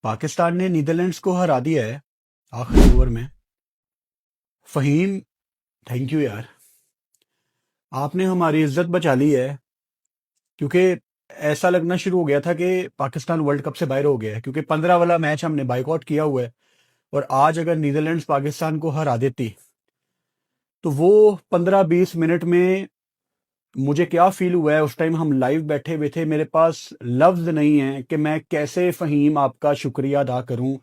पाकिस्तान ने नीदरलैंड्स को हरा दिया है आखिरी ओवर में। फहीम, थैंक यू यार, आपने हमारी इज्जत बचा ली है। क्योंकि ऐसा लगना शुरू हो गया था कि पाकिस्तान वर्ल्ड कप से बाहर हो गया है, क्योंकि 15 वाला मैच हमने बाइकआउट किया हुआ है। और आज अगर नीदरलैंड्स पाकिस्तान को हरा देती तो वो 15-20 मिनट में मुझे क्या फील हुआ है, उस टाइम हम लाइव बैठे हुए थे, मेरे पास लफ्ज नहीं है कि मैं कैसे फहीम आपका शुक्रिया अदा करूं।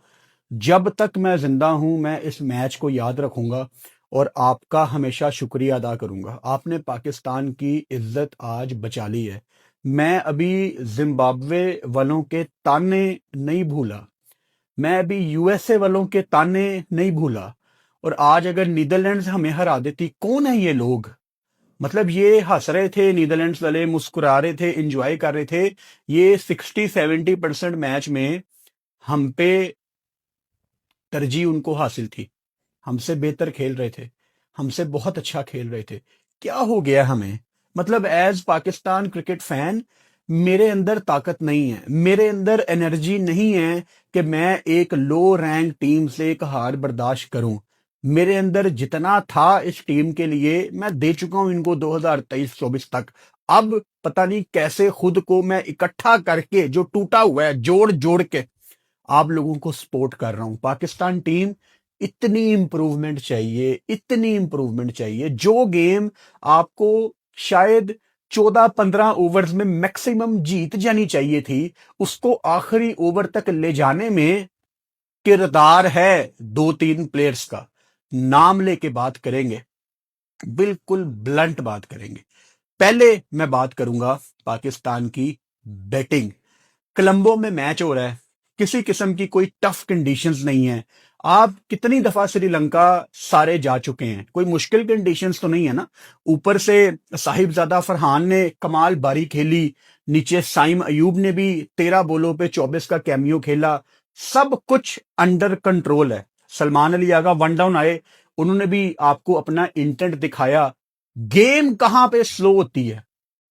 जब तक मैं जिंदा हूं मैं इस मैच को याद रखूंगा और आपका हमेशा शुक्रिया अदा करूंगा। आपने पाकिस्तान की इज्जत आज बचा ली है। मैं अभी जिम्बाब्वे वालों के ताने नहीं भूला, मैं अभी यूएसए वालों के ताने नहीं भूला। और आज अगर नीदरलैंड्स हमें हरा देती, कौन है ये लोग? मतलब ये हंस रहे थे, नीदरलैंड्स वाले मुस्कुरा रहे थे, एंजॉय कर रहे थे। ये 60-70% मैच में हम पे तरजीह उनको हासिल थी, हमसे बेहतर खेल रहे थे, हमसे बहुत अच्छा खेल रहे थे। क्या हो गया हमें? मतलब एज पाकिस्तान क्रिकेट फैन मेरे अंदर ताकत नहीं है, मेरे अंदर एनर्जी नहीं है कि मैं एक लो रैंक टीम से एक हार बर्दाश्त करूं। मेरे अंदर जितना था इस टीम के लिए मैं दे चुका हूं इनको 2023-24 तक। अब पता नहीं कैसे खुद को मैं इकट्ठा करके जो टूटा हुआ है जोड़ जोड़ के आप लोगों को सपोर्ट कर रहा हूं। पाकिस्तान टीम, इतनी इंप्रूवमेंट चाहिए, इतनी इंप्रूवमेंट चाहिए। जो गेम आपको शायद 14-15 ओवर्स में मैक्सिमम जीत जानी चाहिए थी, उसको आखिरी ओवर तक ले जाने में किरदार है 2-3 प्लेयर्स का। नाम लेके बात करेंगे, बिल्कुल ब्लंट बात करेंगे। पहले मैं बात करूंगा पाकिस्तान की बैटिंग। कोलंबो में मैच हो रहा है, किसी किस्म की कोई टफ कंडीशंस नहीं है। आप कितनी दफा श्रीलंका सारे जा चुके हैं, कोई मुश्किल कंडीशंस तो नहीं है ना। ऊपर से साहिबजादा फरहान ने कमाल बारी खेली, नीचे साइम अयूब ने भी 13 बॉलों पे 24 का कैमियो खेला। सब कुछ अंडर कंट्रोल है। सलमान अली आगा वन डाउन आए, उन्होंने भी आपको अपना इंटेंट दिखाया। गेम कहां पे स्लो होती है?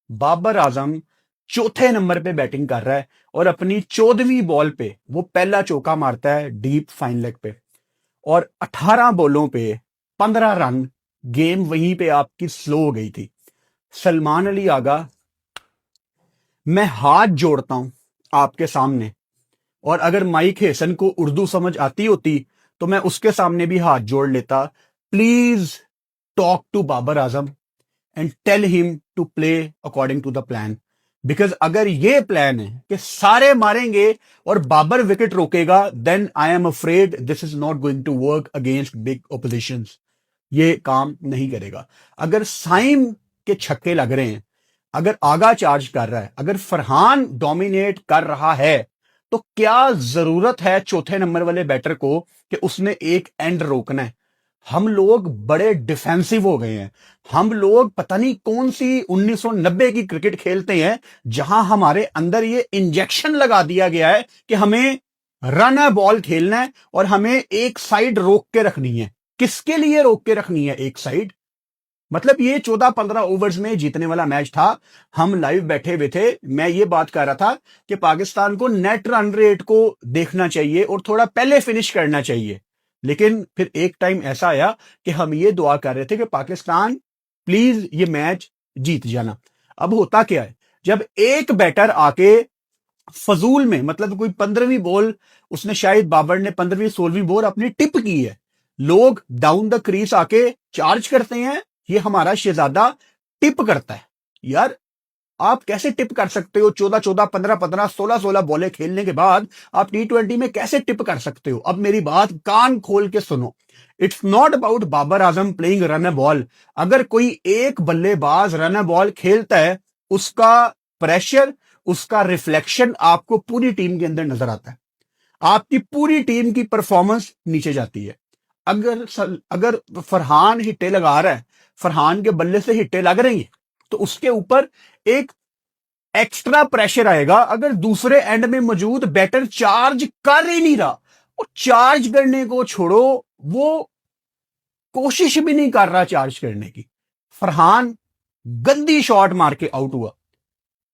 बाबर आजम चौथे नंबर पे बैटिंग कर रहा है और अपनी 14वीं बॉल पे वो पहला चौका मारता है डीप फाइन लेग पे, और 18 बॉलों पे 15 रन। गेम वहीं पे आपकी स्लो हो गई थी। सलमान अली आगा, मैं हाथ जोड़ता हूं आपके सामने, और अगर माइक हेसन को उर्दू समझ आती होती तो मैं उसके सामने भी हाथ जोड़ लेता। Please talk to Babar Azam and tell him to play according to the plan. Because अगर ये प्लान है कि सारे मारेंगे और बाबर विकेट रोकेगा, then I am afraid this is not going to work against big opposition. ये काम नहीं करेगा। अगर साइम के छक्के लग रहे हैं, अगर आगा चार्ज कर रहा है, अगर फरहान डोमिनेट कर रहा है, तो क्या जरूरत है चौथे नंबर वाले बैटर को कि उसने एक एंड रोकना है? हम लोग बड़े डिफेंसिव हो गए हैं। हम लोग पता नहीं कौन सी 1990 की क्रिकेट खेलते हैं, जहां हमारे अंदर ये इंजेक्शन लगा दिया गया है कि हमें रन है बॉल खेलना है और हमें एक साइड रोक के रखनी है। किसके लिए रोक के रखनी है एक साइड? मतलब ये 14-15 ओवर्स में जीतने वाला मैच था। हम लाइव बैठे हुए थे, मैं ये बात कर रहा था कि पाकिस्तान को नेट रन रेट को देखना चाहिए और थोड़ा पहले फिनिश करना चाहिए। लेकिन फिर एक टाइम ऐसा आया कि हम ये दुआ कर रहे थे कि पाकिस्तान प्लीज ये मैच जीत जाना। अब होता क्या है, जब एक बैटर आके फजूल में, मतलब कोई 15वीं बॉल, उसने शायद बाबर ने 15वीं 16वीं बॉल अपनी टिप की है, लोग डाउन द क्रीज आके चार्ज करते हैं। ये हमारा शहजादा टिप करता है। यार, आप कैसे टिप कर सकते हो? 14-14, 15-15, 16-16 बॉलें खेलने के बाद आप T20 में कैसे टिप कर सकते हो? अब मेरी बात कान खोल के सुनो। It's not about Babar Azam playing run a ball. अगर कोई एक बल्लेबाज रन ए बॉल खेलता है, उसका प्रेशर, उसका रिफ्लेक्शन आपको पूरी टीम के अंदर नजर आता है। आपकी पूरी टीम की परफॉर्मेंस नीचे जाती है। अगर फरहान हिट्टे लगा रहा है, फरहान के बल्ले से हिट्टे लग रही हैं, तो उसके ऊपर एक एक्स्ट्रा प्रेशर आएगा। अगर दूसरे एंड में मौजूद बैटर चार्ज कर ही नहीं रहा, वो चार्ज करने को छोड़ो, वो कोशिश भी नहीं कर रहा चार्ज करने की। फरहान गंदी शॉट मार के आउट हुआ।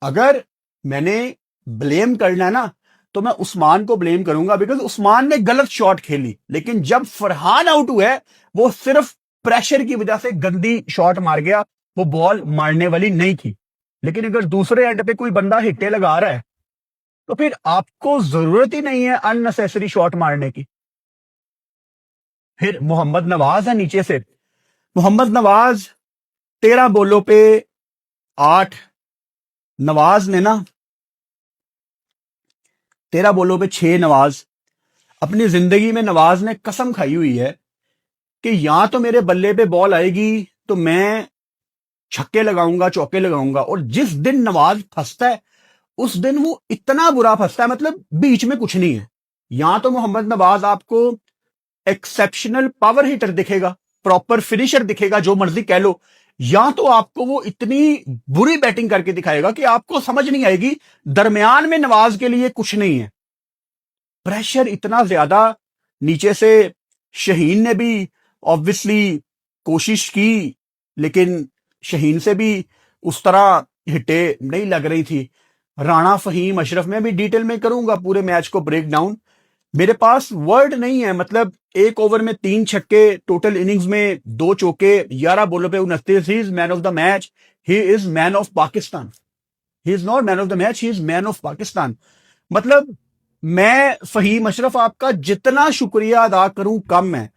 अगर मैंने ब्लेम करना है ना, तो मैं उस्मान को ब्लेम करूंगा, बिकॉज उस्मान ने गलत शॉट खेली। लेकिन जब फरहान आउट हुआ है, वो सिर्फ प्रेशर की वजह से गंदी शॉट मार गया, वो बॉल मारने वाली नहीं थी। लेकिन अगर दूसरे एंड पे कोई बंदा हिट्टे लगा रहा है, तो फिर आपको जरूरत ही नहीं है अननेसेसरी शॉट मारने की। फिर मोहम्मद नवाज है नीचे से। मोहम्मद नवाज 13 बॉलों पे 8। नवाज ने ना 13 बॉलों पे 6। नवाज अपनी जिंदगी में नवाज ने कसम खाई हुई है कि या तो मेरे बल्ले पे बॉल आएगी तो मैं छक्के लगाऊंगा, चौके लगाऊंगा। और जिस दिन नवाज फंसता है, उस दिन वो इतना बुरा फंसता है, मतलब बीच में कुछ नहीं है। या तो मोहम्मद नवाज आपको एक्सेप्शनल पावर हिटर दिखेगा, प्रॉपर फिनिशर दिखेगा, जो मर्जी कह लो, या तो आपको वो इतनी बुरी बैटिंग करके दिखाएगा कि आपको समझ नहीं आएगी। दरमियान में नवाज के लिए कुछ नहीं है। प्रेशर इतना ज्यादा नीचे से। शहीन ने भी ऑब्वियसली कोशिश की, लेकिन शहीन से भी उस तरह हिटे नहीं लग रही थी। राणा, फहीम, अशरफ, में भी डिटेल में करूंगा पूरे मैच को ब्रेक डाउन। मेरे पास वर्ड नहीं है। मतलब एक ओवर में 3 छक्के, टोटल इनिंग्स में 2 चौके, 11 बॉलों पे 29। He is man of the match, he is man of Pakistan. He is not man of the match, he is man of Pakistan. मतलब मैं फहीम अशरफ आपका जितना शुक्रिया अदा करूं कम है।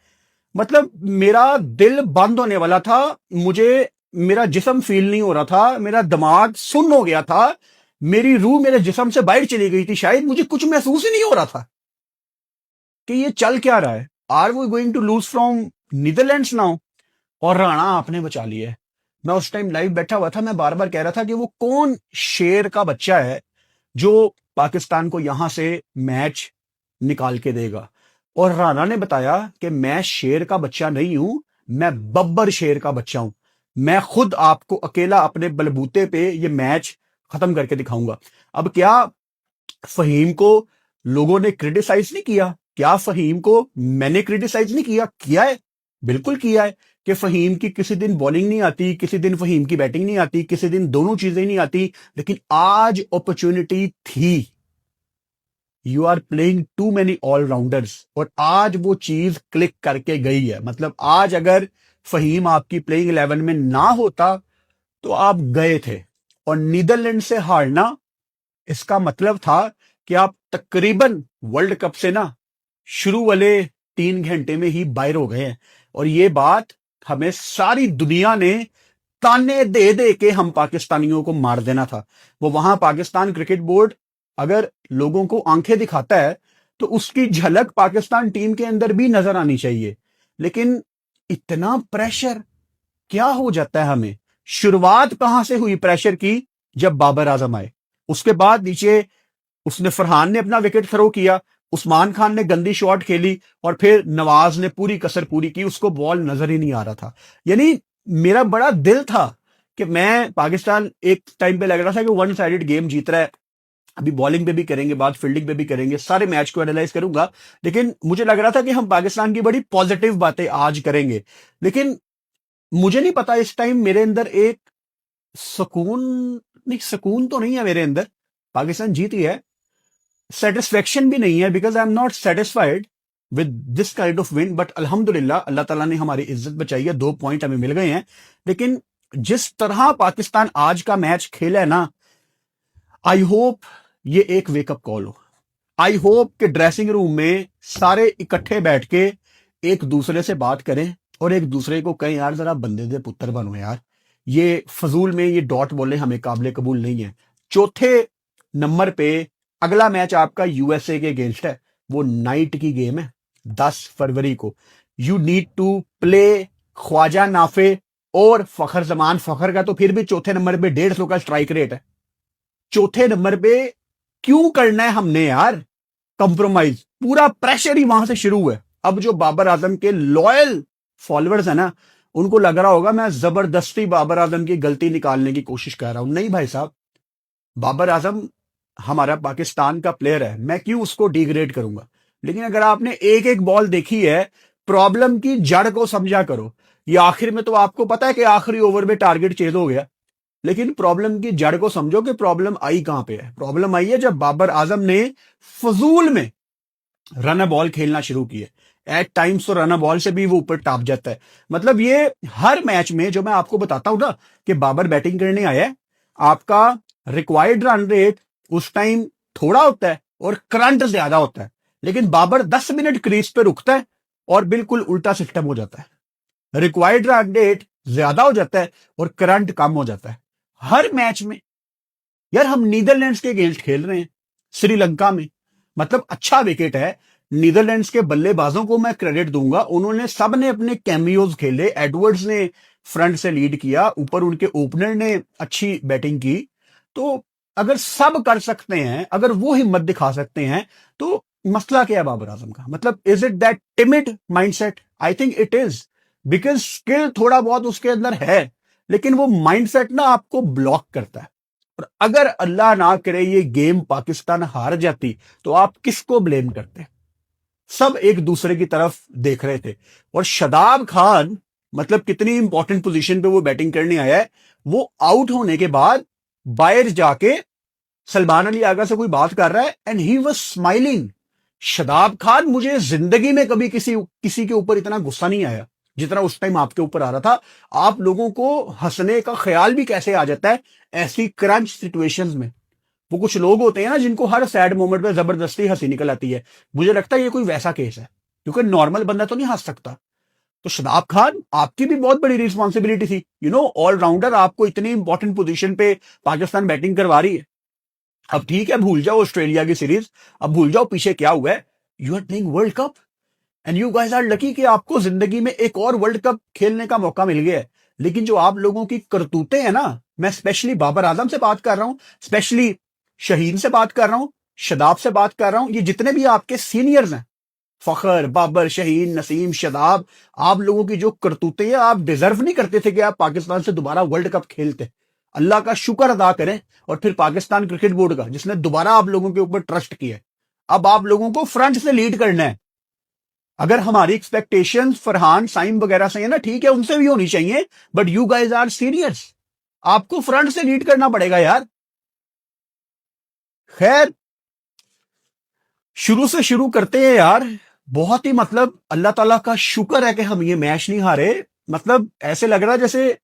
मतलब मेरा दिल बंद होने वाला था, मुझे मेरा जिस्म फील नहीं हो रहा था, मेरा दिमाग सुन्न हो गया था, मेरी रूह मेरे जिस्म से बाहर चली गई थी। शायद मुझे कुछ महसूस ही नहीं हो रहा था कि ये चल क्या रहा है। Are we going to lose from Netherlands now? और राणा आपने बचा लिया है। मैं उस टाइम लाइव बैठा हुआ था, मैं बार बार कह रहा था कि वो कौन शेर का बच्चा है जो पाकिस्तान को यहां से मैच निकाल के देगा। और राणा ने बताया कि मैं शेर का बच्चा नहीं हूं, मैं बब्बर शेर का बच्चा हूं। मैं खुद आपको अकेला अपने बलबूते पे ये मैच खत्म करके दिखाऊंगा। अब क्या फहीम को लोगों ने क्रिटिसाइज नहीं किया? क्या फहीम को मैंने क्रिटिसाइज नहीं किया? किया है, बिल्कुल किया है। कि फहीम की किसी दिन बॉलिंग नहीं आती, किसी दिन फहीम की बैटिंग नहीं आती, किसी दिन दोनों चीजें नहीं आती। लेकिन आज अपॉर्चुनिटी थी। You are playing too many allrounders, और आज वो चीज क्लिक करके गई है। मतलब आज अगर फहीम आपकी प्लेइंग 11 में ना होता तो आप गए थे। और नीदरलैंड से हारना, इसका मतलब था कि आप तकरीबन वर्ल्ड कप से ना शुरू वाले 3 घंटे में ही बाहर हो गए हैं। और ये बात हमें सारी दुनिया ने ताने दे दे के हम पाकिस्तानियों को मार देना था। वो वहां पाकिस्तान क्रिकेट बोर्ड अगर लोगों को आंखें दिखाता है तो उसकी झलक पाकिस्तान टीम के अंदर भी नजर आनी चाहिए। लेकिन इतना प्रेशर क्या हो जाता है हमें? शुरुआत कहां से हुई प्रेशर की? जब बाबर आजम आए, उसके बाद नीचे उसने फरहान ने अपना विकेट थ्रो किया, उस्मान खान ने गंदी शॉट खेली, और फिर नवाज ने पूरी कसर पूरी की, उसको बॉल नजर ही नहीं आ रहा था। यानी मेरा बड़ा दिल था कि मैं पाकिस्तान, एक टाइम पे लग रहा था कि वन साइडेड गेम जीत रहा है। अभी बॉलिंग पे भी करेंगे बात, फील्डिंग पे भी करेंगे, सारे मैच को एनालाइज करूंगा। लेकिन मुझे लग रहा था कि हम पाकिस्तान की बड़ी पॉजिटिव बातें आज करेंगे। लेकिन मुझे नहीं पता, इस टाइम मेरे अंदर एक सुकून, नहीं सुकून तो नहीं है मेरे अंदर, पाकिस्तान जीती है, सेटिस्फेक्शन भी नहीं है, because I am not satisfied with this kind of win. But अल्हम्दुलिल्लाह, अल्लाह ताला ने हमारी इज्जत बचाई है, 2 पॉइंट हमें मिल गए हैं। लेकिन जिस तरह पाकिस्तान आज का मैच खेला है ना, आई होप ये एक वेकअप कॉल हो। आई होप कि ड्रेसिंग रूम में सारे इकट्ठे बैठ के एक दूसरे से बात करें और एक दूसरे को कहें, यार जरा बंदे दे पुत्र बनो यार, ये फजूल में ये डॉट बोले हमें काबिल कबूल नहीं है। चौथे नंबर पे अगला मैच आपका यूएसए के अगेंस्ट है, वो नाइट की गेम है 10 फरवरी को। You need to play Khawaja Nafay और फखर जमान। फखर का तो फिर भी चौथे नंबर पे 150 का स्ट्राइक रेट है। चौथे नंबर पे क्यों करना है हमने यार कंप्रोमाइज? पूरा प्रेशर ही वहां से शुरू है। अब जो बाबर आजम के लॉयल फॉलोअर्स है ना, उनको लग रहा होगा मैं जबरदस्ती बाबर आजम की गलती निकालने की कोशिश कर रहा हूं। नहीं भाई साहब, बाबर आजम हमारा पाकिस्तान का प्लेयर है, मैं क्यों उसको डिग्रेड करूंगा? लेकिन अगर आपने एक एक बॉल देखी है, प्रॉब्लम की जड़ को समझा करो। ये आखिर में तो आपको पता है कि आखिरी ओवर में टारगेट चेज हो गया, लेकिन प्रॉब्लम की जड़ को समझो कि प्रॉब्लम आई कहां पे है। प्रॉब्लम आई है जब बाबर आजम ने फजूल में रन बॉल खेलना शुरू किए। एट टाइम्स तो रन बॉल से भी वो ऊपर टाप जाता है। मतलब ये हर मैच में जो मैं आपको बताता हूं ना कि बाबर बैटिंग करने आया है, आपका रिक्वायर्ड रन रेट उस टाइम थोड़ा होता है और करंट ज्यादा होता है, लेकिन बाबर 10 मिनट क्रीज पे रुकता है और बिल्कुल उल्टा सिस्टम हो जाता है। रिक्वायर्ड रन रेट ज्यादा हो जाता है और करंट कम हो जाता है हर मैच में। यार हम नीदरलैंड्स के अगेंस्ट खेल रहे हैं श्रीलंका में, मतलब अच्छा विकेट है। नीदरलैंड्स के बल्लेबाजों को मैं क्रेडिट दूंगा, उन्होंने सब ने अपने कैमियोज खेले। एडवर्ड्स ने फ्रंट से लीड किया, ऊपर उनके ओपनर ने अच्छी बैटिंग की। तो अगर सब कर सकते हैं, अगर वो हिम्मत दिखा सकते हैं, तो मसला क्या है बाबर आजम का? मतलब is it that timid mindset? I think it is, because skill थोड़ा बहुत उसके अंदर है, लेकिन वो माइंडसेट ना आपको ब्लॉक करता है। और अगर अल्लाह ना करे ये गेम पाकिस्तान हार जाती, तो आप किसको ब्लेम करते? सब एक दूसरे की तरफ देख रहे थे। और शदाब खान, मतलब कितनी इंपॉर्टेंट पोजीशन पे वो बैटिंग करने आया है, वो आउट होने के बाद बाहर जाके सलमान अली आगा से कोई बात कर रहा है and he was smiling. Shadab Khan, मुझे जिंदगी में कभी किसी किसी के ऊपर इतना गुस्सा नहीं आया जितना उस टाइम आपके ऊपर आ रहा था। आप लोगों को हंसने का ख्याल भी कैसे आ जाता है ऐसी क्रंच सिचुएशंस में? वो कुछ लोग होते हैं ना जिनको हर सैड मोमेंट पे जबरदस्ती हंसी निकल आती है। मुझे लगता है ये कोई वैसा केस है, क्योंकि नॉर्मल बंदा तो नहीं हंस सकता। तो शदाब खान, आपकी भी बहुत बड़ी रिस्पॉन्सिबिलिटी थी। ऑलराउंडर, आपको इतनी इंपॉर्टेंट पोजीशन पे पाकिस्तान बैटिंग करवा रही है। अब ठीक है, भूल जाओ ऑस्ट्रेलिया की सीरीज, अब भूल जाओ पीछे क्या हुआ है। You are playing World Cup and you guys are lucky कि आपको जिंदगी में एक और वर्ल्ड कप खेलने का मौका मिल गया है। लेकिन जो आप लोगों की करतूतें हैं ना, मैं स्पेशली बाबर आजम से बात कर रहा हूं, स्पेशली शहीन से बात कर रहा हूं, शदाब से बात कर रहा हूं, ये जितने भी आपके सीनियर्स हैं, फखर, बाबर, शहीन, नसीम, शदाब, आप लोगों की जो करतूतें हैं, आप डिजर्व नहीं करते थे कि आप पाकिस्तान से दोबारा वर्ल्ड कप खेलते। अल्लाह का शुक्र अदा करें, और फिर पाकिस्तान क्रिकेट बोर्ड का जिसने दोबारा आप लोगों के ऊपर ट्रस्ट किया है। अब आप लोगों को फ्रंट से लीड करना है। अगर हमारी एक्सपेक्टेशन फरहान, साइम वगैरह से है ना, ठीक है, उनसे भी होनी चाहिए, but you guys our seniors, आपको फ्रंट से लीड करना पड़ेगा यार। खैर, शुरू से शुरू करते हैं यार। बहुत ही, मतलब अल्लाह ताला का शुक्र है कि हम ये मैच नहीं हारे। मतलब ऐसे लग रहा जैसे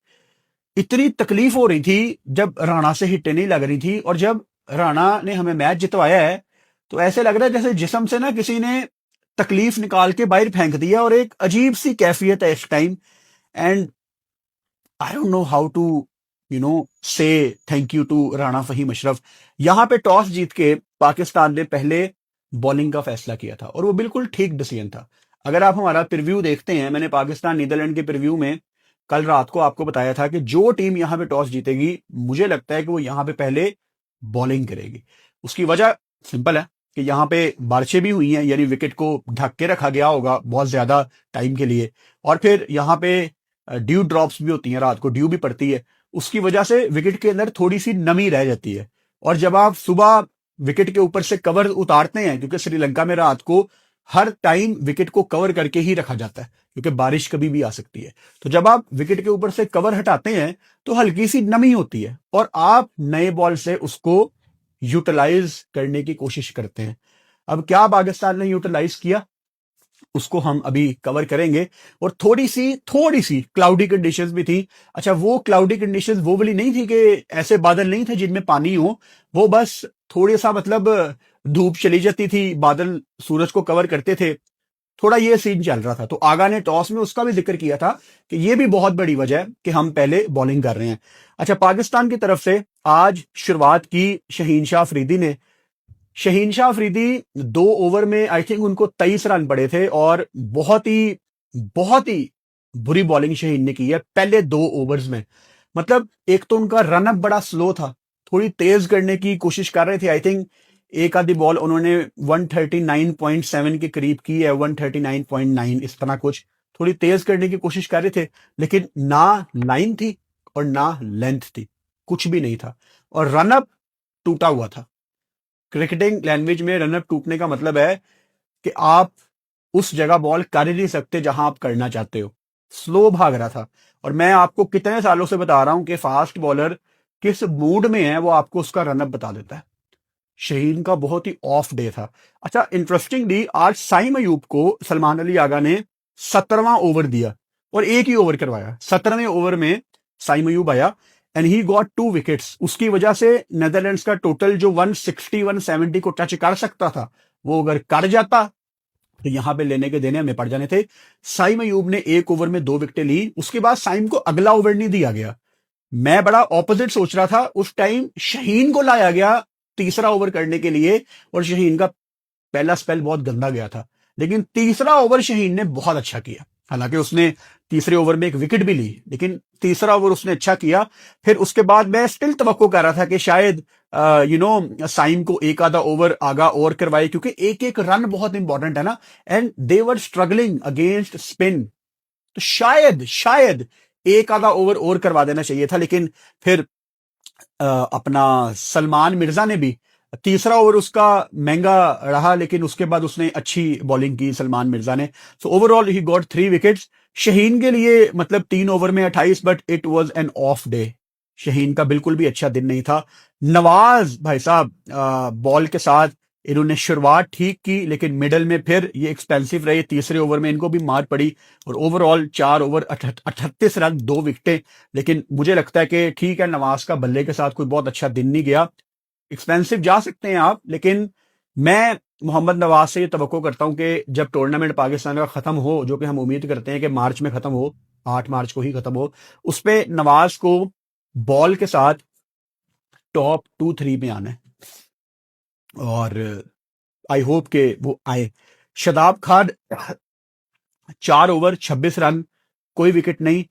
इतनी तकलीफ हो रही थी जब राणा से हिटें नहीं लग रही थी, और जब राणा ने हमें मैच जितवाया है, तो ऐसे लग रहा है जैसे जिस्म से ना किसी ने तकलीफ निकाल के बाहर फेंक दिया, और एक अजीब सी कैफियत है इस time. And I don't know how to say thank you to Rana Faheem Ashraf. यहां पे टॉस जीत के पाकिस्तान ने पहले बॉलिंग का फैसला किया था, और वो बिल्कुल ठीक डिसीजन था। अगर आप हमारा प्रीव्यू देखते हैं, मैंने पाकिस्तान नीदरलैंड के प्रीव्यू में कल रात को आपको बताया था कि जो टीम यहां पे टॉस जीतेगी, मुझे लगता है कि वो यहां पे पहले बॉलिंग करेगी। उसकी वजह सिंपल है कि यहां पे बारिशें भी हुई हैं, यानी विकेट को ढक के रखा गया होगा बहुत ज्यादा टाइम के लिए, और फिर यहां पे ड्यू ड्रॉप्स भी होती हैं, रात को ड्यू भी पड़ती है, उसकी वजह से विकेट के अंदर थोड़ी सी नमी रह जाती है। और जब आप सुबह विकेट के ऊपर से कवर उतारते हैं, क्योंकि श्रीलंका में रात को हर टाइम विकेट को कवर करके ही रखा जाता है, क्योंकि बारिश कभी भी आ सकती है, तो जब आप विकेट के ऊपर से कवर हटाते हैं तो हल्की सी नमी होती है, और आप नए बॉल से उसको यूटिलाइज करने की कोशिश करते हैं। अब क्या पाकिस्तान ने यूटिलाइज किया, उसको हम अभी कवर करेंगे। और थोड़ी सी क्लाउडी कंडीशंस भी थी। अच्छा, वो क्लाउडी कंडीशंस वो वाली नहीं थी कि ऐसे बादल नहीं थे जिनमें पानी हो, वो बस थोड़ी सा, मतलब धूप चली जाती थी, बादल सूरज को कवर करते थे, थोड़ा ये सीन चल रहा था। तो आगा ने टॉस में उसका भी जिक्र किया था कि ये भी बहुत बड़ी वजह है कि हम पहले बॉलिंग कर रहे हैं। अच्छा, पाकिस्तान की तरफ से आज शुरुआत की शहीन शाह अफरीदी ने। शहीन शाह अफरीदी 2 ओवर में आई थिंक उनको 23 रन पड़े थे, और बहुत ही बुरी बॉलिंग शहीन ने की है पहले 2 ओवर्स में। मतलब एक तो उनका रनअप बड़ा स्लो था, थोड़ी तेज करने की कोशिश कर रहे थे। आई थिंक एक आधी बॉल उन्होंने 139.7 के करीब की है, 139.9 इस तरह कुछ, थोड़ी तेज करने की कोशिश कर रहे थे, लेकिन ना लाइन थी और ना लेंथ थी, कुछ भी नहीं था, और रनअप टूटा हुआ था। क्रिकेटिंग लैंग्वेज में रनअप टूटने का मतलब है कि आप उस जगह बॉल कर ही नहीं सकते जहां आप करना चाहते हो। स्लो भाग रहा था, और मैं आपको कितने सालों से बता रहा हूं कि फास्ट बॉलर किस मूड में है वो आपको उसका रनअप बता देता है। शहीन का बहुत ही ऑफ डे था। अच्छा, इंटरेस्टिंगली आज साइम अयूब को सलमान अली आगा ने 17वां ओवर दिया और एक ही ओवर करवाया। 17वें ओवर में साइम अयूब आया एंड ही गॉट 2 विकेट्स। उसकी वजह से नेदरलैंड्स का टोटल जो 160 170 को टच कर सकता था, वो अगर कर जाता तो यहां पे लेने के देने हमें पड़ जाने थे। साइम अयूब ने एक ओवर में 2 विकेटें ली। उसके बाद साइम को अगला ओवर नहीं दिया गया। मैं बड़ा ऑपोजिट सोच रहा था। उस टाइम शहीन को लाया गया तीसरा ओवर करने के लिए और शहीन का पहला स्पेल बहुत गंदा गया था, लेकिन तीसरा ओवर शहीन ने बहुत अच्छा किया। हालांकि उसने तीसरे ओवर में एक विकेट भी ली, लेकिन तीसरा ओवर उसने अच्छा किया। फिर उसके बाद मैं स्टिल तवक्को कर रहा था कि शायद साइम को एक आधा ओवर आगा और करवाए, क्योंकि एक एक रन बहुत इंपॉर्टेंट है ना, and they were struggling against spin. तो शायद शायद एक आधा ओवर और करवा देना चाहिए था। लेकिन फिर अपना सलमान मिर्जा ने भी तीसरा ओवर उसका महंगा रहा, लेकिन उसके बाद उसने अच्छी बॉलिंग की सलमान मिर्जा ने। So overall he got 3 wickets. Shaheen के लिए मतलब 3 ओवर में 28, but it was an of day. Shaheen का बिल्कुल भी अच्छा दिन नहीं था। नवाज भाई साहब बॉल के साथ इन्होंने शुरुआत ठीक की, लेकिन मिडल में फिर ये एक्सपेंसिव रहे। तीसरे ओवर में इनको भी मार पड़ी और ओवरऑल 4 ओवर 38 रन 2 विकेटें। लेकिन मुझे लगता है कि ठीक है, नवाज का बल्ले के साथ कोई बहुत अच्छा दिन नहीं गया। एक्सपेंसिव जा सकते हैं आप, लेकिन मैं मोहम्मद नवाज से ये तवक्को करता हूं कि जब टूर्नामेंट पाकिस्तान का खत्म हो, जो कि हम उम्मीद करते हैं कि मार्च में खत्म हो, 8 मार्च को ही खत्म हो, उस पे नवाज को बॉल के साथ टॉप 2-3 में आना है और आई होप के वो आए। शदाब खान 4 ओवर 26 रन, कोई विकेट नहीं।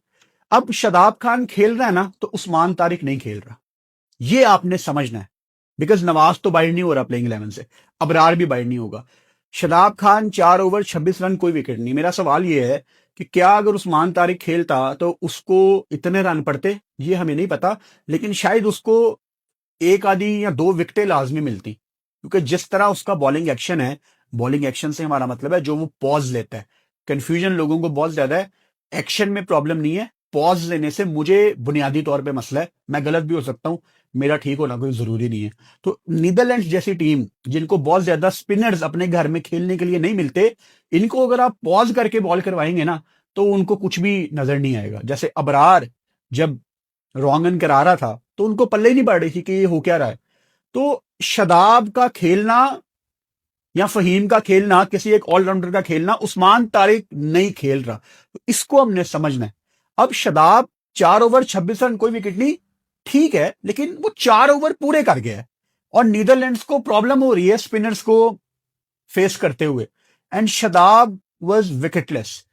अब शदाब खान खेल रहा है ना, तो उस्मान तारिक नहीं खेल रहा, ये आपने समझना है। बिकॉज नवाज तो बाइट नहीं हो रहा प्लेइंग 11 से, अबरार भी बाइट नहीं होगा। शदाब खान 4 ओवर 26 रन, कोई विकेट नहीं। मेरा सवाल यह है कि क्या अगर उस्मान तारिक खेलता तो उसको इतने रन पड़ते, ये हमें नहीं पता, लेकिन शायद उसको एक आधी या 2 विकेटें लाजमी मिलती, क्योंकि जिस तरह उसका बॉलिंग एक्शन है, बॉलिंग एक्शन से हमारा मतलब है जो वो पॉज लेता है। कंफ्यूजन लोगों को बहुत ज्यादा है, एक्शन में प्रॉब्लम नहीं है, पॉज लेने से मुझे बुनियादी तौर पे मसला है। मैं गलत भी हो सकता हूं, मेरा ठीक होना कोई जरूरी नहीं है। तो नीदरलैंड्स जैसी टीम जिनको बहुत ज्यादा स्पिनर्स अपने घर में खेलने के लिए नहीं मिलते, इनको अगर आप पॉज करके बॉल करवाएंगे ना, तो उनको कुछ भी नजर नहीं आएगा। जैसे अबरार जब रोंगन करा रहा था, तो उनको पल्ले ही नहीं पड़ रही थी कि ये हो क्या रहा है। तो शदाब का खेलना या फहीम का खेलना, किसी एक ऑलराउंडर का खेलना, उस्मान तारिक नहीं खेल रहा, तो इसको हमने समझना है। अब शदाब 4 ओवर 26 रन, कोई विकेट नहीं, ठीक है, लेकिन वो 4 ओवर पूरे कर गया है और नीदरलैंड्स को प्रॉब्लम हो रही है स्पिनर्स को फेस करते हुए, and Shadab was wicketless.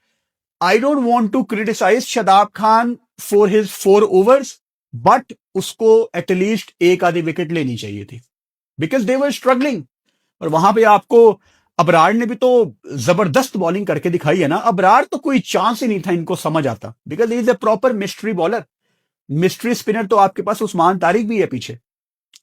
I don't want to criticise Shadab Khan for his 4 overs, but उसको एटलीस्ट एक आधी विकेट लेनी चाहिए थी, बिकॉज दे वर स्ट्रगलिंग। और वहां पे आपको अबरार ने भी तो जबरदस्त बॉलिंग करके दिखाई है ना। अबरार तो कोई चांस ही नहीं था इनको समझ आता, because is a proper mystery bowler, mystery spinner. तो आपके पास उस्मान तारिक भी है पीछे,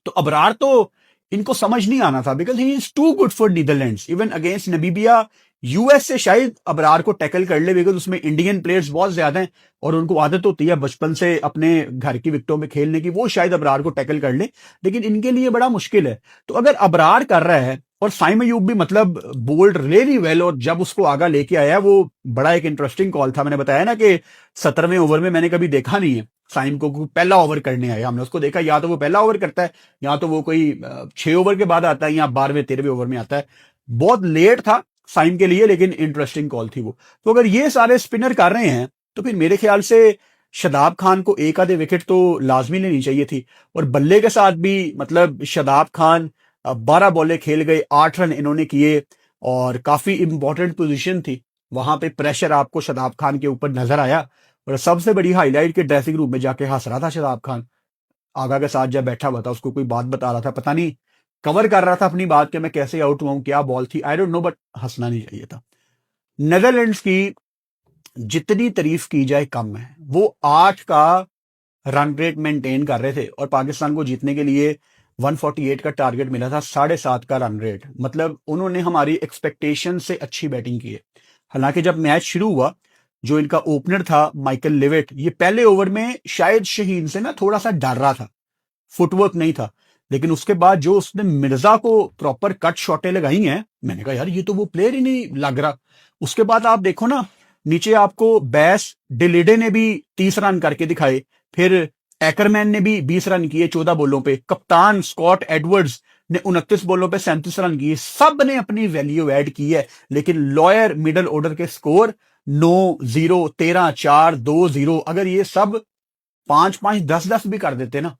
तो अबरार तो इनको समझ नहीं आना था, because he is too good for Netherlands. Even against Namibia, US से शायद अबरार को टैकल कर ले, बिकॉज उसमें इंडियन प्लेयर्स बहुत ज्यादा हैं और उनको आदत होती है बचपन से अपने घर की विकेटों में खेलने की, वो शायद अबरार को टैकल कर ले, लेकिन इनके लिए बड़ा मुश्किल है। तो अगर अबरार कर रहा है और साइम अयूब भी मतलब बोल्ड रियली वेल, और जब उसको आगा लेके आया वो बड़ा एक इंटरेस्टिंग कॉल था। मैंने बताया ना कि 17वें ओवर में मैंने कभी देखा नहीं है साइम को पहला ओवर करने आया। हमने उसको देखा, या तो वो पहला ओवर करता है, या तो वो कोई 6 ओवर के बाद आता है, या 12वें 13वें ओवर में आता है। बहुत लेट था साइम के लिए, लेकिन इंटरेस्टिंग कॉल थी वो। तो अगर ये सारे स्पिनर कर रहे हैं, तो फिर मेरे ख्याल से शदाब खान को एक आधे विकेट तो लाजमी लेनी चाहिए थी। और बल्ले के साथ भी मतलब शदाब खान 12 बॉलें खेल गए, 8 रन इन्होंने किए और काफी इंपॉर्टेंट पोजीशन थी। वहां पे प्रेशर आपको शदाब खान के ऊपर नजर आया, और सबसे बड़ी हाईलाइट के ड्रेसिंग रूम में जाके हंस रहा था शदाब खान। आगा के साथ जब बैठा हुआ था, उसको कोई बात बता रहा था, पता नहीं कवर कर रहा था अपनी बात कि मैं कैसे आउट हुआ हूं, क्या बॉल थी, आई डोंट नो, बट हंसना नहीं चाहिए था। नेदरलैंड्स की जितनी तारीफ की जाए कम है। वो 8 का रन रेट मेंटेन कर रहे थे और पाकिस्तान को जीतने के लिए 148 का टारगेट मिला था, 7.5 का रन रेट। मतलब उन्होंने हमारी एक्सपेक्टेशन से अच्छी बैटिंग की है। हालांकि जब मैच शुरू हुआ, जो इनका ओपनर था माइकल लिविट, ये पहले ओवर में शायद शहीन से ना थोड़ा सा डर रहा था फुटवर्क नहीं था। लेकिन उसके बाद जो उसने मिर्जा को प्रॉपर कट शॉटें लगाई हैं, मैंने कहा यार ये तो वो प्लेयर ही नहीं लग रहा। उसके बाद आप देखो ना, नीचे आपको बैस डिलिडे ने भी 30 रन करके दिखाए, फिर एकरमैन ने भी 20 रन किए 14 बॉलों पे, कप्तान स्कॉट एडवर्ड्स ने 29 बॉलों पे 37 रन किए। सब ने अपनी वैल्यू ऐड की है, लेकिन लॉयर मिडल ऑर्डर के स्कोर 9-0, 13-4, 2-0, अगर ये सब 5-5, 10-10 भी कर देते ना,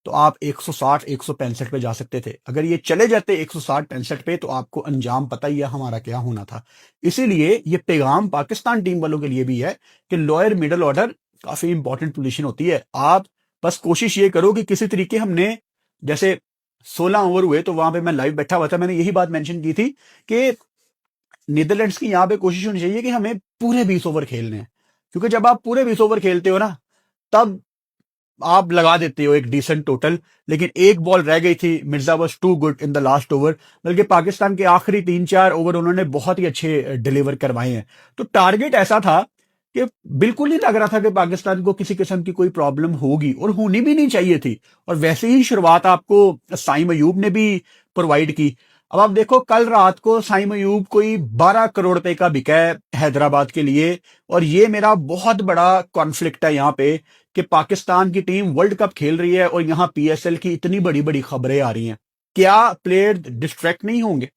तो आप 160, 165 पे जा सकते थे। अगर ये चले जाते 160-65 पे, तो आपको अंजाम पता ही है हमारा क्या होना था। इसीलिए ये पैगाम पाकिस्तान टीम वालों के लिए भी है कि लोअर मिडल ऑर्डर काफी इंपॉर्टेंट पोजीशन होती है। आप बस कोशिश ये करो कि किसी तरीके, हमने जैसे 16 ओवर हुए तो वहां पे मैं लाइव बैठा हुआ था, मैंने यही बात मेंशन की थी कि नीदरलैंड्स की यहां पे कोशिश होनी चाहिए कि हमें पूरे 20 ओवर खेलने हैं, क्योंकि जब आप पूरे 20 ओवर खेलते हो ना, तब आप लगा देते हो एक डिसेंट टोटल। लेकिन एक बॉल रह गई थी, Mirza was too good in the last over, बल्कि पाकिस्तान के आखिरी 3-4 ओवर उन्होंने बहुत ही अच्छे डिलीवर करवाए हैं। तो टारगेट ऐसा था कि बिल्कुल नहीं लग रहा था कि पाकिस्तान को किसी किस्म की कोई प्रॉब्लम होगी, और होनी भी नहीं चाहिए थी। और वैसे ही शुरुआत आपको साइम अयूब ने भी प्रोवाइड की। अब आप देखो, कल रात को साइम अयूब कोई 12 करोड़ रुपए का बिका है हैदराबाद के लिए। और ये मेरा बहुत बड़ा कॉन्फ्लिक्ट है यहाँ पे कि पाकिस्तान की टीम वर्ल्ड कप खेल रही है और यहां पीएसएल की इतनी बड़ी बड़ी खबरें आ रही हैं। क्या प्लेयर डिस्ट्रैक्ट नहीं होंगे?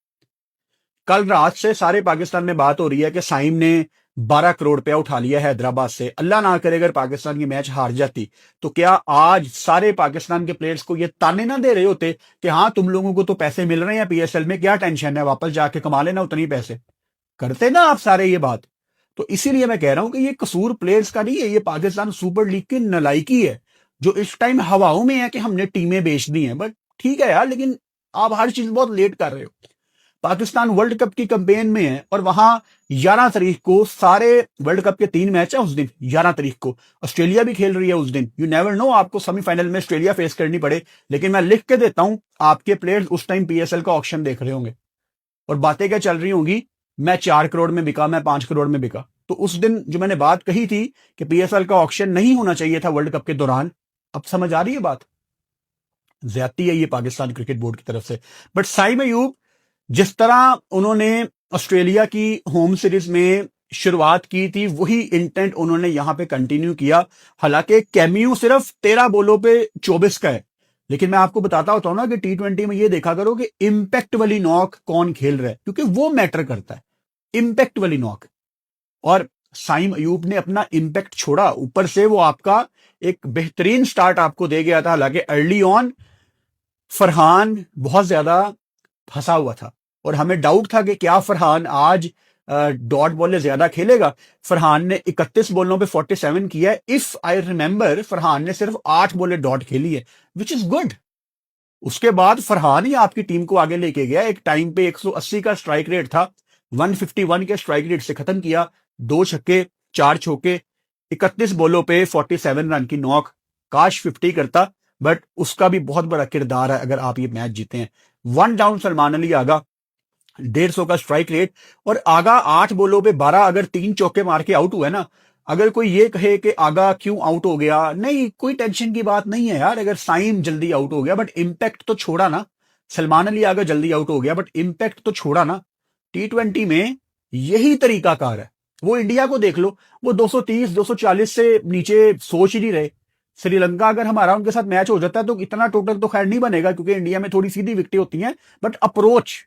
कल रात से सारे पाकिस्तान में बात हो रही है कि साइम ने 12 करोड़ रुपया उठा लिया है हैदराबाद से। अल्लाह ना करे अगर पाकिस्तान की मैच हार जाती, तो क्या आज सारे पाकिस्तान के प्लेयर्स को ये ताने ना दे रहे होते कि हाँ तुम लोगों को तो पैसे मिल रहे हैं पीएसएल में, क्या टेंशन है, वापस जाके कमा लेना उतनी पैसे। करते ना आप सारे ये बात। तो इसीलिए मैं कह रहा हूं कि ये कसूर प्लेयर्स का नहीं है, ये पाकिस्तान सुपर लीग की नलायकी है, जो इस टाइम हवाओं में है कि हमने टीमें बेच दी हैं। बट ठीक है यार, लेकिन आप हर चीज बहुत लेट कर रहे हो। पाकिस्तान वर्ल्ड कप की कैंपेन में है, और वहां 11 तारीख को सारे वर्ल्ड कप के 3 मैच है उस दिन। 11 तारीख को ऑस्ट्रेलिया भी खेल रही है उस दिन। यू नेवर नो, आपको सेमीफाइनल में ऑस्ट्रेलिया फेस करनी पड़े। लेकिन मैं लिख के देता हूं, आपके प्लेयर्स उस टाइम पीएसएल का ऑक्शन देख रहे होंगे, और बातें क्या चल रही होंगी, मैं 4 करोड़ में बिका, मैं 5 करोड़ में बिका। तो उस दिन जो मैंने बात कही थी कि पीएसएल का ऑक्शन नहीं होना चाहिए था वर्ल्ड कप के दौरान, अब समझ आ रही है बात? ज्यादती है ये पाकिस्तान क्रिकेट बोर्ड की तरफ से। बट साइम अयूब, जिस तरह उन्होंने ऑस्ट्रेलिया की होम सीरीज में शुरुआत की थी, वही इंटेंट उन्होंने यहां पे कंटिन्यू किया। हालांकि कैमियो सिर्फ 13 बॉलों पे 24 का है, लेकिन मैं आपको बताता होता हूं ना कि T20 में ये देखा करो कि इंपैक्ट वाली नॉक कौन खेल रहा है, क्योंकि वो मैटर करता है, इंपैक्ट वाली नॉक। और साइम अयूब ने अपना इंपैक्ट छोड़ा, ऊपर से वो आपका एक बेहतरीन स्टार्ट आपको दे गया था। हालांकि अर्ली ऑन फरहान बहुत ज्यादा फंसा हुआ था, और हमें डाउट था कि क्या फरहान आज डॉट बॉल ज्यादा खेलेगा। फरहान ने 31 बॉलों पे 47 किया है। इफ आई रिमेंबर, फरहान ने सिर्फ 8 बॉलें डॉट खेली है, विच इज गुड। उसके बाद फरहान ही आपकी टीम को आगे लेके गया। एक टाइम पे 180 का स्ट्राइक रेट था, 151 के स्ट्राइक रेट से खत्म किया। 2 छक्के 4 चौके, 31 बॉलों पे 47 रन की नॉक। काश 50 करता, बट उसका भी बहुत बड़ा किरदार है अगर आप ये मैच जीते हैं। 1 डाउन सलमान अली आगा, 150 का स्ट्राइक रेट, और आगा 8 बॉलों पे 12, अगर 3 चौके मार के आउट हुआ है ना। अगर कोई ये कहे कि आगा क्यों आउट हो गया, नहीं, कोई टेंशन की बात नहीं है यार, अगर साइम जल्दी आउट हो गया, बट इंपैक्ट तो छोड़ा ना। सलमान अली आगा जल्दी आउट हो गया, बट इंपैक्ट तो छोड़ा ना। T20 में यही तरीका कार है। वो इंडिया को देख लो, वो 230, 240 से नीचे सोच ही नहीं रहे। श्रीलंका अगर हमारा उनके साथ मैच हो जाता है तो इतना टोटल तो खैर नहीं बनेगा, क्योंकि इंडिया में थोड़ी सीधी विकेटें होती हैं, बट अप्रोच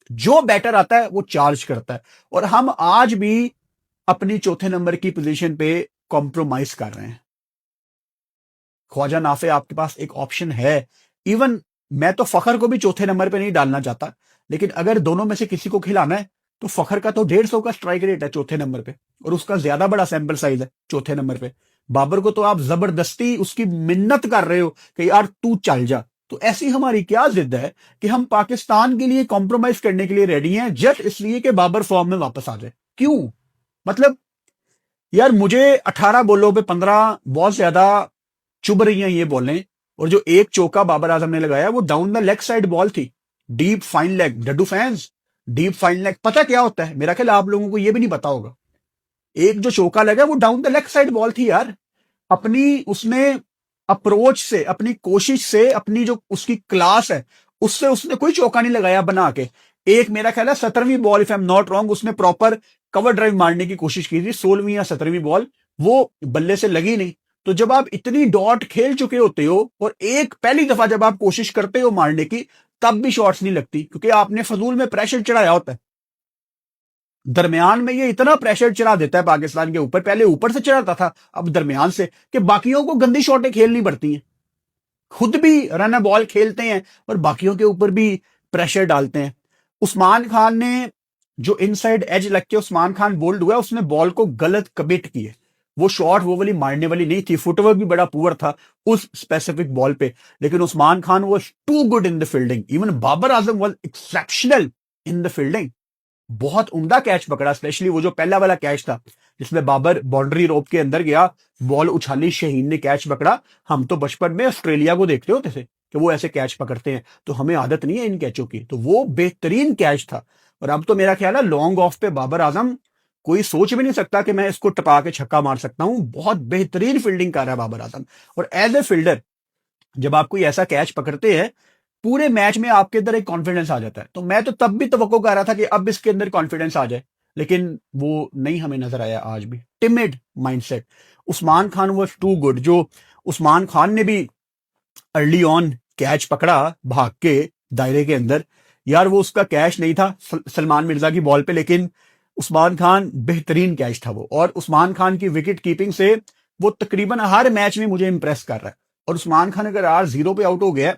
जो बैटर आता है वो चार्ज करता है। और हम आज भी अपनी चौथे नंबर की पोजीशन पे कॉम्प्रोमाइज कर रहे हैं। ख्वाजा नाफे आपके पास एक ऑप्शन है। इवन मैं तो फखर को भी चौथे नंबर पे नहीं डालना चाहता, लेकिन अगर दोनों में से किसी को खिलाना है तो फखर का तो 150 का स्ट्राइक रेट है चौथे नंबर पे, और उसका ज्यादा बड़ा सैंपल साइज है चौथे नंबर पे। बाबर को तो आप जबरदस्ती उसकी मिन्नत कर रहे हो कि यार तू चल जा। तो ऐसी हमारी क्या जिद है कि हम पाकिस्तान के लिए कॉम्प्रोमाइज करने के लिए रेडी हैं, जस्ट इसलिए कि बाबर फॉर्म में वापस आ जाए। क्यों? मतलब यार, मुझे 18 बॉलों पे 15 बहुत ज्यादा चुभ रही हैं ये बॉलें। और जो एक चौका बाबर आजम ने लगाया, वो down the leg side ball थी, डीप फाइन लेग। डड्डू फैंस, डीप फाइन लेग पता क्या होता है? मेरा ख्याल आप लोगों को ये भी नहीं पता होगा। एक जो चौका लगा वो down the leg side ball थी यार। अपनी उसने अप्रोच से, अपनी कोशिश से, अपनी जो उसकी क्लास है उससे उसने कोई चौका नहीं लगाया बना के। एक मेरा ख्याल है 17वीं ball, if I am not wrong, उसने प्रॉपर कवर ड्राइव मारने की कोशिश की थी, 16वीं या 17वीं बॉल, वो बल्ले से लगी नहीं। तो जब आप इतनी डॉट खेल चुके होते हो और एक पहली दफा जब आप कोशिश करते हो मारने की, तब भी शॉट्स नहीं लगती, क्योंकि आपने फजूल में प्रेशर चढ़ाया होता है। दरमियान में ये इतना प्रेशर चढ़ा देता है पाकिस्तान के ऊपर, पहले ऊपर से चढ़ाता था, अब दरमियान से, कि बाकियों को गंदी शॉटें खेलनी पड़ती हैं। खुद भी रन बॉल खेलते हैं और बाकियों के ऊपर भी प्रेशर डालते हैं। उस्मान खान ने जो इनसाइड एज लग के उस्मान खान बोल्ड हुआ, उसने बॉल को गलत कमिट किए। वो शॉट वो वाली मारने वाली नहीं थी, फुटवर्क भी बड़ा पुअर था उस स्पेसिफिक बॉल पे। लेकिन Usman Khan was too good in the fielding, even Babar Azam was exceptional in the fielding. बहुत उम्दा कैच पकड़ा, स्पेशली वो जो पहला वाला कैच था जिसमें बाबर बाउंड्री रोप के अंदर गया, बॉल उछाली, शहीन ने कैच पकड़ा। हम तो बचपन में ऑस्ट्रेलिया को देखते होते थे कि वो ऐसे कैच पकड़ते हैं, तो हमें आदत नहीं है इन कैचों की, तो वो बेहतरीन कैच था। और अब तो मेरा ख्याल है लॉन्ग ऑफ पे बाबर आजम, कोई सोच भी नहीं सकता कि मैं इसको टपा के छक्का मार सकता हूं। बहुत बेहतरीन फील्डिंग कर रहा है बाबर आजम। और एज ए फील्डर जब आप कोई ऐसा कैच पकड़ते हैं, पूरे मैच में आपके अंदर एक कॉन्फिडेंस आ जाता है। तो मैं तो तब भी तवक्को कर रहा था कि अब इसके अंदर कॉन्फिडेंस आ जाए, लेकिन वो नहीं हमें नजर आया आज भी। Timid mindset. Usman Khan was too good. जो उस्मान खान ने भी अर्ली ऑन कैच पकड़ा भाग के दायरे के अंदर, यार वो उसका कैच नहीं था सलमान मिर्जा की बॉल पे, लेकिन उस्मान खान बेहतरीन कैच था वो। और उस्मान खान की विकेट कीपिंग से वो तकरीबन हर मैच में मुझे इंप्रेस कर रहा है। और उस्मान खान अगर आज 0 पे आउट हो गया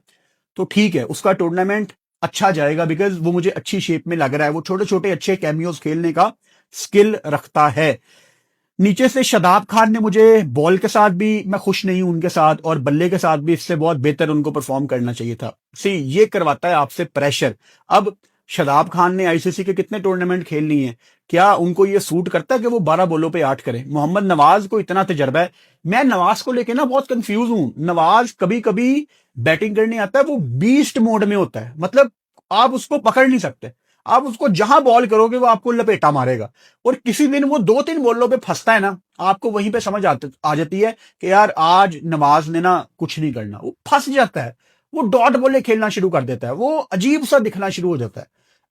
तो ठीक है, उसका टूर्नामेंट अच्छा जाएगा, बिकॉज वो मुझे अच्छी शेप में लग रहा है। वो छोटे छोटे अच्छे कैमियोज खेलने का स्किल रखता है। नीचे से शदाब खान ने, मुझे बॉल के साथ भी मैं खुश नहीं हूं उनके साथ, और बल्ले के साथ भी इससे बहुत बेहतर उनको परफॉर्म करना चाहिए था। सी ये करवाता है आपसे प्रेशर। अब शदाब खान ने आईसीसी के कितने टूर्नामेंट खेल लिए हैं, क्या उनको ये सूट करता है कि वो 12 बॉलों पे 8 करें? मोहम्मद नवाज को इतना तजर्बा है। मैं नवाज को लेके ना बहुत कंफ्यूज हूं। नवाज कभी कभी बैटिंग करने आता है, वो बीस्ट मोड में होता है, मतलब आप उसको पकड़ नहीं सकते। आप उसको जहां बॉल करोगे वो आपको लपेटा मारेगा। और किसी दिन वो 2-3 बॉलों पे फंसता है ना, आपको वहीं पे समझ आ जाती है कि यार आज नवाज ने ना कुछ नहीं करना। वो फंस जाता है, वो डॉट बॉले खेलना शुरू कर देता है, वो अजीब सा दिखना शुरू हो जाता है।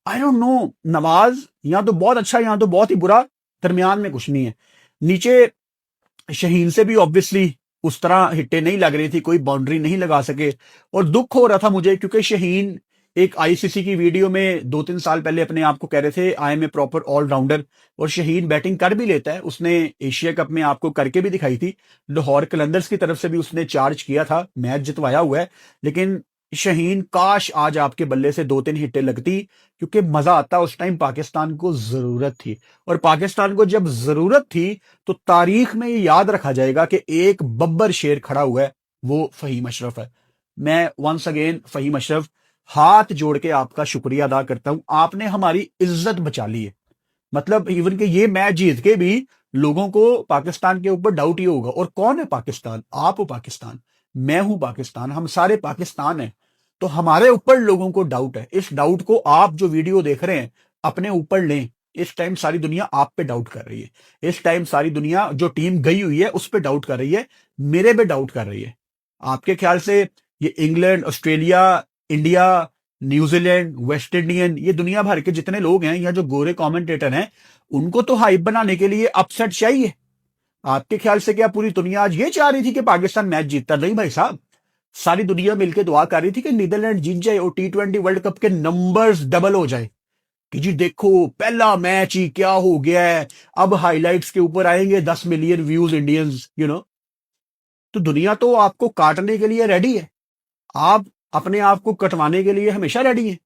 आई डोंट नो, नवाज यहां तो बहुत अच्छा, यहां तो बहुत ही बुरा, दरमियान में कुछ नहीं है। नीचे शहीन से भी ऑब्वियसली उस तरह हिट्टे नहीं लग रही थी, कोई बाउंड्री नहीं लगा सके। और दुख हो रहा था मुझे, क्योंकि शहीन एक आईसीसी की वीडियो में 2-3 साल पहले अपने आप को कह रहे थे I am a proper allrounder. और शहीन बैटिंग कर भी लेता है, उसने एशिया कप में आपको करके भी दिखाई थी। लाहौर कलंदर्स की तरफ से भी उसने चार्ज किया था, मैच जितवाया हुआ है। लेकिन शहीन, काश आज आपके बल्ले से 2-3 हिट्टे लगती, क्योंकि मजा आता। उस टाइम पाकिस्तान को जरूरत थी, और पाकिस्तान को जब जरूरत थी तो तारीख में ये याद रखा जाएगा कि एक बब्बर शेर खड़ा हुआ है, वो फहीम अशरफ है। मैं वंस अगेन फहीम अशरफ हाथ जोड़ के आपका शुक्रिया अदा करता हूं, आपने हमारी इज्जत बचा ली है। मतलब इवन कि ये मैच जीत के भी लोगों को पाकिस्तान के ऊपर डाउट ही होगा। और कौन है पाकिस्तान? आप हो पाकिस्तान, मैं हूं पाकिस्तान, हम सारे पाकिस्तान हैं। तो हमारे ऊपर लोगों को डाउट है। इस डाउट को आप जो वीडियो देख रहे हैं अपने ऊपर लें। इस टाइम सारी दुनिया आप पे डाउट कर रही है। इस टाइम सारी दुनिया जो टीम गई हुई है उस पर डाउट कर रही है, मेरे पे डाउट कर रही है। आपके ख्याल से ये England, Australia, India, New Zealand, West Indian, ये दुनिया भर के जितने लोग हैं या जो गोरे कमेंटेटर हैं, उनको तो हाइप बनाने के लिए अपसेट चाहिए। आपके ख्याल से क्या पूरी दुनिया आज ये चाह रही थी कि पाकिस्तान मैच जीतता? नहीं भाई साहब, सारी दुनिया मिलकर दुआ कर रही थी कि नीदरलैंड जीत जाए और T20 वर्ल्ड कप के नंबर्स डबल हो जाए। कि जी देखो पहला मैच ही क्या हो गया है, अब हाइलाइट्स के ऊपर आएंगे 10 मिलियन व्यूज इंडियंस, तो दुनिया तो आपको काटने के लिए रेडी है, आप अपने आप को कटवाने के लिए हमेशा रेडी है।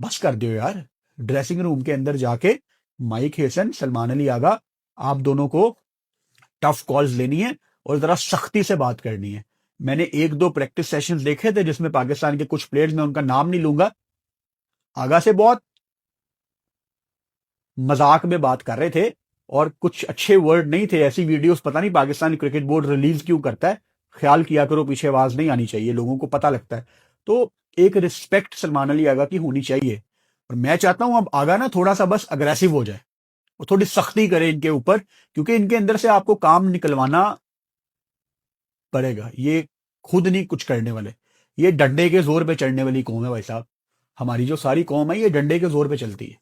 बस कर दियो यार। ड्रेसिंग रूम के अंदर जाके माइक हेसन, सलमान अली आगा, आप दोनों को टफ कॉल्स लेनी है और जरा सख्ती से बात करनी है। मैंने 1-2 प्रैक्टिस सेशंस देखे थे जिसमें पाकिस्तान के कुछ प्लेयर्स, मैं उनका नाम नहीं लूंगा, आगा से बहुत मजाक में बात कर रहे थे और कुछ अच्छे वर्ड नहीं थे। ऐसी वीडियोस पता नहीं पाकिस्तान क्रिकेट बोर्ड रिलीज क्यों करता है। ख्याल किया करो, पीछे आवाज नहीं आनी चाहिए, लोगों को पता लगता है। तो एक रिस्पेक्ट सलमान अली आगा की होनी चाहिए। और मैं चाहता हूं अब आगा ना थोड़ा सा बस अग्रेसिव हो जाए, वो थोड़ी सख्ती करे इनके ऊपर, क्योंकि इनके अंदर से आपको काम निकलवाना पड़ेगा। ये खुद नहीं कुछ करने वाले, ये डंडे के जोर पे चढ़ने वाली कौम है भाई साहब। हमारी जो सारी कौम है ये डंडे के जोर पे चलती है,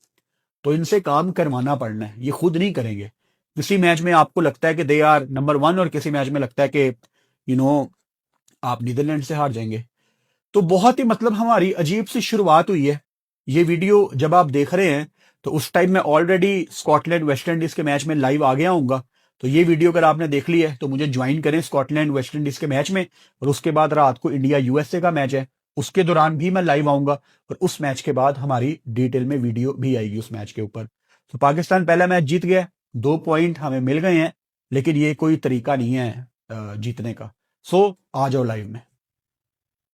तो इनसे काम करवाना पड़ना है, ये खुद नहीं करेंगे। किसी मैच में आपको लगता है कि दे आर नंबर 1 और किसी मैच में लगता है कि यू नो आप नीदरलैंड से हार जाएंगे। तो बहुत ही मतलब हमारी अजीब सी शुरुआत हुई है। ये वीडियो जब आप देख रहे हैं तो उस टाइम मैं ऑलरेडी स्कॉटलैंड वेस्ट इंडीज के मैच में लाइव आ गया हूँगा। तो ये वीडियो अगर आपने देख ली है तो मुझे ज्वाइन करें स्कॉटलैंड वेस्ट इंडीज के मैच में, और उसके बाद रात को इंडिया यूएसए का मैच है, उसके दौरान भी मैं लाइव आऊंगा, और उस मैच के बाद हमारी डिटेल में वीडियो भी आएगी उस मैच के ऊपर। तो पाकिस्तान पहला मैच जीत गया, 2 पॉइंट हमें मिल गए हैं, लेकिन ये कोई तरीका नहीं है जीतने का। सो आ जाओ लाइव में।